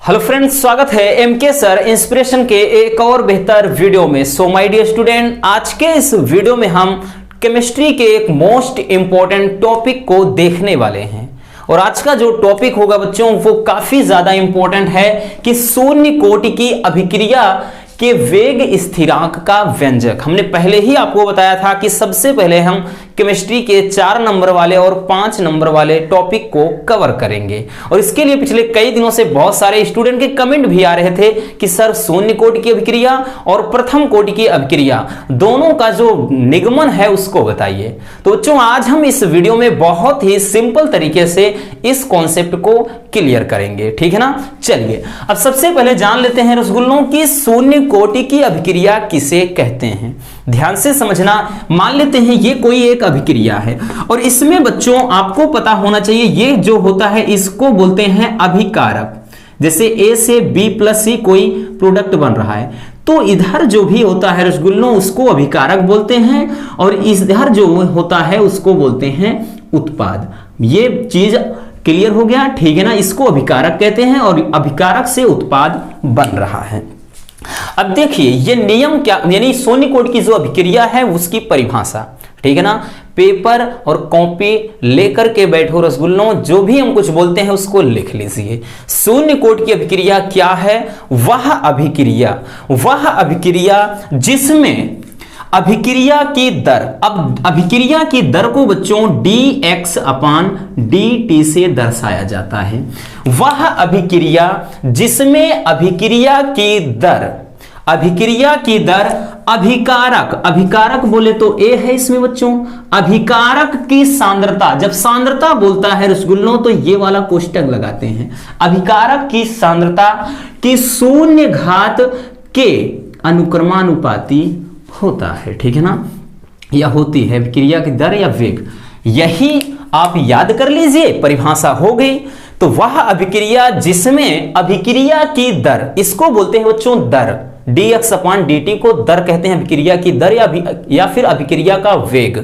Hello friends, स्वागत है MK sir inspiration के एक और बेहतर वीडियो में। सो माय डियर स्टूडेंट, आज के इस वीडियो में हम केमिस्ट्री के एक मोस्ट इंपॉर्टेंट टॉपिक को देखने वाले हैं। और आज का जो टॉपिक होगा बच्चों वो काफी ज्यादा इंपॉर्टेंट है कि शून्य कोटि की अभिक्रिया के वेग स्थिरांक का व्यंजक। हमने पहले ही आपको बताया था कि सबसे पहले हम केमिस्ट्री के 4 नंबर वाले और 5 नंबर वाले टॉपिक को कवर करेंगे। और इसके लिए पिछले कई दिनों से बहुत सारे स्टूडेंट के कमेंट भी आ रहे थे कि सर शून्य कोटि की अभिक्रिया और प्रथम कोटि की अभिक्रिया दोनों का जो निगमन है उसको बताइए। तो बच्चों आज हम इस वीडियो में बहुत ही सिंपल तरीके से इस कॉन्सेप्ट को क्लियर करेंगे, ठीक है ना। चलिए अब सबसे पहले जान लेते हैं रसगुल्लों की शून्य कोटि की अभिक्रिया किसे कहते हैं। ध्यान से समझना। मान लेते हैं ये कोई एक अभिक्रिया है और इसमें बच्चों आपको पता होना चाहिए ये जो होता है इसको बोलते हैं अभिकारक। जैसे ए से बी प्लस सी कोई प्रोडक्ट बन रहा है तो इधर जो भी होता है रसगुल्लों उसको अभिकारक बोलते हैं और इधर जो होता है उसको बोलते हैं उत्पाद। ये चीज क्लियर हो गया, ठीक है ना। इसको अभिकारक कहते हैं और अभिकारक से उत्पाद बन रहा है। अब देखिए ये नियम क्या, यानी शून्य कोटि की जो अभिक्रिया है उसकी परिभाषा, ठीक है ना। पेपर और कॉपी लेकर के बैठो रसगुल्लों, जो भी हम कुछ बोलते हैं उसको लिख लीजिए। शून्य कोटि की अभिक्रिया क्या है? वह अभिक्रिया जिसमें अभिक्रिया की दर, अब अभिक्रिया की दर को बच्चों dx/dt से दर्शाया जाता है। वह अभिक्रिया जिसमें अभिक्रिया की दर अभिकारक बोले तो ए है इसमें बच्चों, अभिकारक की सांद्रता। जब सांद्रता बोलता है रसगुल्लों तो ये वाला कोष्टक लगाते हैं। अभिकारक की सांद्रता की शून्य घात के अनुक्रमानुपाती होता है, ठीक है ना, या होती है अभिक्रिया की दर या वेग। यही आप याद कर लीजिए, परिभाषा हो गई। तो वह अभिक्रिया जिसमें अभिक्रिया की दर, इसको बोलते हैं बच्चों दर, dx/dt को दर कहते हैं, अभिक्रिया की दर या फिर अभिक्रिया का वेग।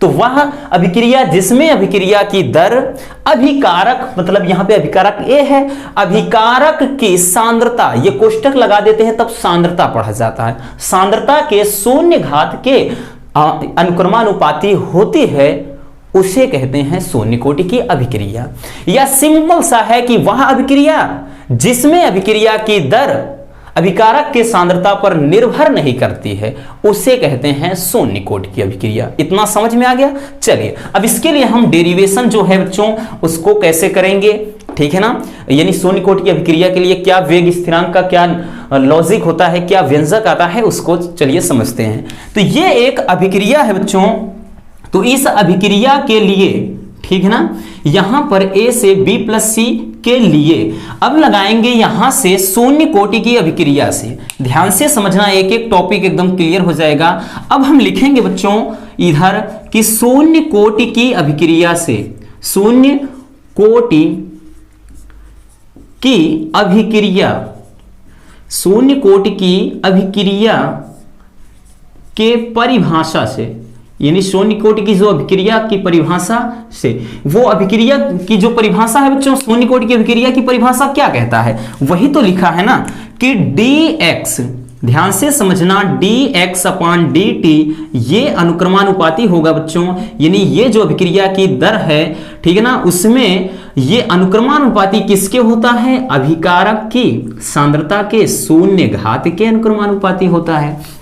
तो वह अभिक्रिया जिसमें अभिक्रिया की दर अभिकारक, मतलब यहां पे अभिकारक ए है, अभिकारक की सांद्रता, ये कोष्टक लगा देते हैं तब सांद्रता पढ़ा जाता है, सांद्रता के शून्य घात के अनुक्रमानुपाती होती है, उसे कहते हैं शून्य कोटि की अभिक्रिया। या सिंपल सा है कि वह अभिक्रिया जिसमें अभिक्रिया की दर अभिकारक के सांद्रता पर निर्भर नहीं करती है, उसे कहते हैं शून्य कोटि की अभिक्रिया। इतना समझ में आ गया। चलिए अब इसके लिए हम डेरिवेशन जो है बच्चों उसको कैसे करेंगे, ठीक है ना। यानी शून्य कोटि की अभिक्रिया के लिए क्या वेग स्थिरांक का क्या लॉजिक होता है, क्या व्यंजक आता है, उसको चलिए समझते हैं। तो ये एक अभिक्रिया है बच्चों, तो इस अभिक्रिया के लिए, ठीक है ना, यहां पर ए से बी प्लस सी के लिए अब लगाएंगे यहां से शून्य कोटि की अभिक्रिया से। ध्यान से समझना, एक एक टॉपिक एकदम क्लियर हो जाएगा। अब हम लिखेंगे बच्चों इधर कि शून्य कोटि की अभिक्रिया से, शून्य कोटि की अभिक्रिया, शून्य कोटि की अभिक्रिया के परिभाषा से, यानी शून्य कोटि की जो अभिक्रिया की परिभाषा से, वो अभिक्रिया की जो परिभाषा है बच्चों, शून्य कोटि की अभिक्रिया की परिभाषा क्या कहता है, वही तो लिखा है ना कि dx, ध्यान से समझना, dx/dt ये अनुक्रमानुपाती होगा बच्चों। यानी ये जो अभिक्रिया की दर है, ठीक है ना, उसमें ये अनुक्रमानुपाती किसके होता है? अभिकारक की सांद्रता के शून्य घात के अनुक्रमानुपाती होता है।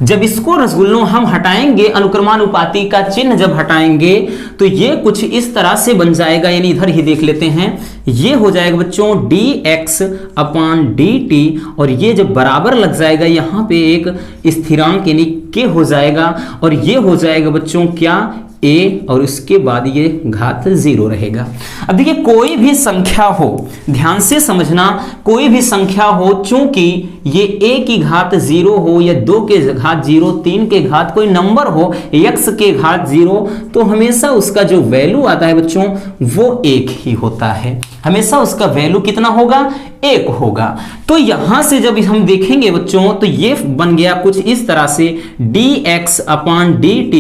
जब इसको रसगुल्लों हम हटाएंगे, अनुक्रमानुपाती का चिन्ह जब हटाएंगे तो ये कुछ इस तरह से बन जाएगा, यानी इधर ही देख लेते हैं, ये हो जाएगा बच्चों dx/dt और ये जब बराबर लग जाएगा यहां पे एक स्थिरांक यानी के हो जाएगा और ये हो जाएगा बच्चों क्या, a, और उसके बाद ये घात 0 रहेगा। अब देखिए कोई भी संख्या हो, ध्यान से समझना, कोई भी संख्या हो, चूंकि ये a की घात 0 हो या 2 के घात 0, 3 के घात कोई नंबर हो, x के घात 0, तो हमेशा उसका जो वैल्यू आता है बच्चों वो 1 ही होता है। हमेशा उसका वैल्यू कितना होगा? 1 होगा। तो यहां से जब हम देखेंगे बच्चों तो ये बन गया कुछ इस तरह से dx/dt,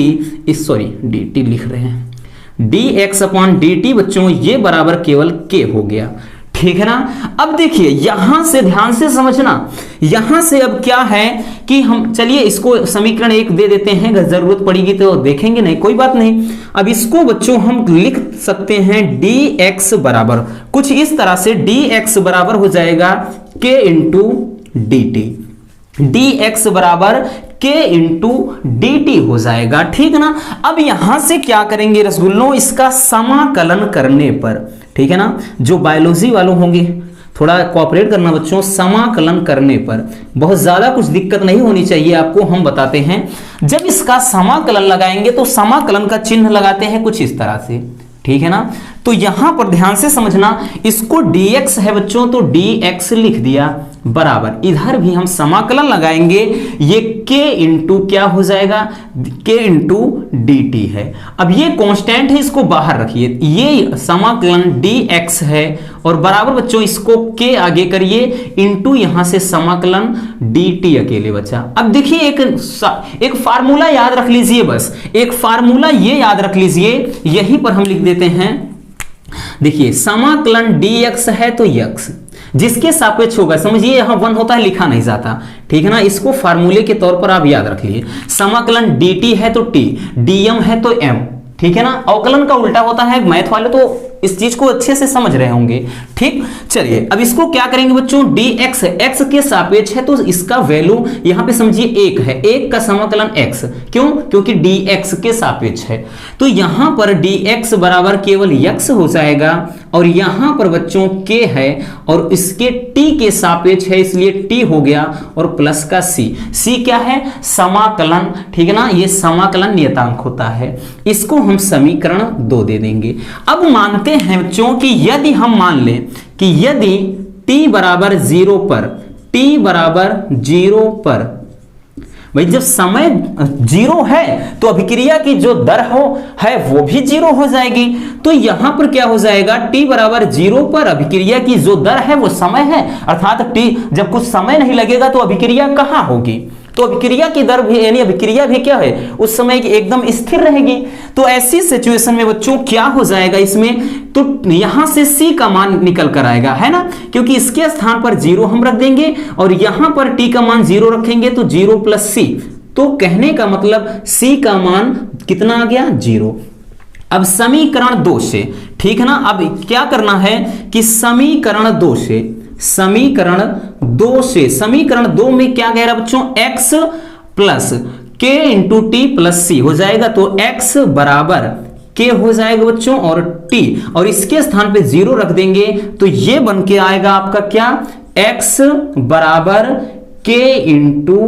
सॉरी dt लिख रहे हैं, dx/dt बच्चों ये बराबर केवल k हो गया, ठीक है ना। अब देखिए यहां से ध्यान से समझना, यहां से अब क्या है कि हम चलिए इसको समीकरण 1 दे देते हैं, अगर जरूरत पड़ेगी तो देखेंगे, नहीं कोई बात नहीं। अब इसको बच्चों हम लिख सकते हैं dx बराबर कुछ इस तरह से, dx बराबर हो जाएगा k इंटू dt, dx बराबर k इंटू dt हो जाएगा, ठीक है ना। अब यहां से क्या करेंगे रसगुल्लों, इसका समाकलन करने पर, ठीक है ना, जो बायोलॉजी वालों होंगे थोड़ा कोऑपरेट करना बच्चों, समाकलन करने पर बहुत ज्यादा कुछ दिक्कत नहीं होनी चाहिए आपको, हम बताते हैं। जब इसका समाकलन लगाएंगे तो समाकलन का चिन्ह लगाते हैं कुछ इस तरह से, ठीक है ना। तो यहां पर ध्यान से समझना, इसको dx है बच्चों तो dx लिख दिया बराबर, इधर भी हम समाकलन लगाएंगे, ये k इंटू क्या हो जाएगा, k इंटू dt है। अब ये कांस्टेंट है, इसको बाहर रखिए, ये समाकलन dx है और बराबर बच्चों इसको k आगे करिए इंटू यहां से समाकलन dt अकेले बचा। अब देखिए एक फार्मूला याद रख लीजिए, बस एक फार्मूला ये याद रख लीजिए, यहीं पर हम लिख देते हैं। देखिए समाकलन dx है तो x जिसके सापेक्ष होगा, समझिए यहां 1 होता है लिखा नहीं जाता, ठीक है ना, इसको फार्मूले के तौर पर आप याद रख लीजिए। समाकलन dt है तो t, dm है तो m, ठीक है ना। अवकलन का उल्टा होता है, मैथ वाले तो इस चीज को अच्छे से समझ रहे होंगे, ठीक। चलिए अब इसको क्या करेंगे बच्चों, dx है, x के सापेक्ष है तो इसका वैल्यू यहां पे समझिए 1 है, 1 का समाकलन x, क्यों, क्योंकि dx के सापेक्ष है। तो यहां पर dx बराबर केवल x हो जाएगा और यहां पर बच्चों k है और इसके t के सापेक्ष है इसलिए t हो गया और प्लस का c क्या है, समाकलन, ठीक है ना, ये समाकलन नियतांक होता है, इसको हम समीकरण 2 दे देंगे। अब मानते हैं बच्चों कि यदि हम मान लें कि यदि t बराबर 0 पर, t बराबर 0 पर, भाई जब समय 0 है तो अभिक्रिया की जो दर है वो भी 0 हो जाएगी। तो यहां पर क्या हो जाएगा, t बराबर 0 पर अभिक्रिया की जो दर है वो समय है, अर्थात t जब कुछ समय नहीं लगेगा तो अभिक्रिया कहां होगी, तो अभिक्रिया की दर भी यानी अभिक्रिया भी क्या है उस समय की एकदम स्थिर रहेगी। तो ऐसी सिचुएशन में बच्चों क्या हो जाएगा इसमें, तो यहां से c का मान निकल कर आएगा, है ना, क्योंकि इसके स्थान पर 0 हम रख देंगे और यहां पर t का मान 0 रखेंगे तो 0 प्लस c, तो कहने का मतलब c का मान कितना आ गया, 0। अब समीकरण 2 से, ठीक है ना, अब क्या करना है कि समीकरण 2 में क्या कह रहा है बच्चों, x plus k into T plus c हो जाएगा, तो x बराबर k हो जाएगा बच्चों और t, और इसके स्थान पे 0 रख देंगे तो ये बन के आएगा आपका क्या, x बराबर k इंटू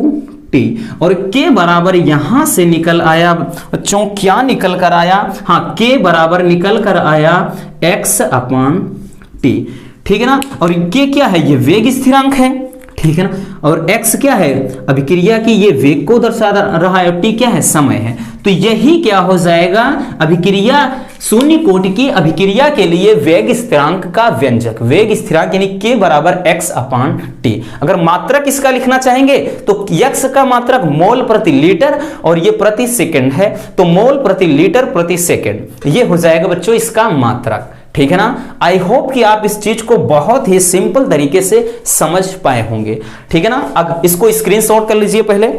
टी, और k बराबर यहां से निकल आया बच्चों, क्या निकल कर आया, हाँ k बराबर निकल कर आया x अपान t, ठीक है ना। और k क्या है, ये वेग स्थिरांक है, ठीक है ना, और x क्या है, अभिक्रिया की ये वेग को दर्शा रहा है, और t क्या है, समय है। तो यही क्या हो जाएगा, अभिक्रिया शून्य कोटि की अभिक्रिया के लिए वेग स्थिरांक का व्यंजक, वेग स्थिरांक यानी k बराबर x अपान t। अगर मात्रक इसका लिखना चाहेंगे तो x का मात्रक मोल प्रति लीटर और ये प्रति सेकंड है, तो मोल प्रति लीटर प्रति सेकंड ये हो जाएगा बच्चों इसका मात्रक, ठीक है ना। आई होप कि आप इस चीज को बहुत ही सिंपल तरीके से समझ पाए होंगे, ठीक है ना। अब इसको स्क्रीनशॉट कर लीजिए पहले।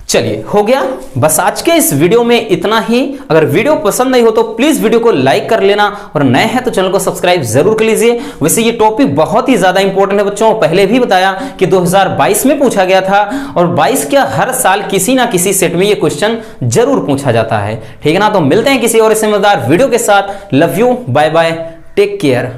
चलिए हो गया, बस आज के इस वीडियो में इतना ही। अगर वीडियो पसंद नहीं हो तो प्लीज वीडियो को लाइक कर लेना और नए हैं तो चैनल को सब्सक्राइब जरूर कर लीजिए। वैसे ये टॉपिक बहुत ही ज्यादा इंपॉर्टेंट है बच्चों, पहले भी बताया कि 2022 में पूछा गया था और 22 के हर साल किसी ना किसी सेट में ये क्वेश्चन जरूर पूछा जाता है, ठीक है ना। तो मिलते हैं किसी और समझदार वीडियो के साथ। Love you, bye bye, take care.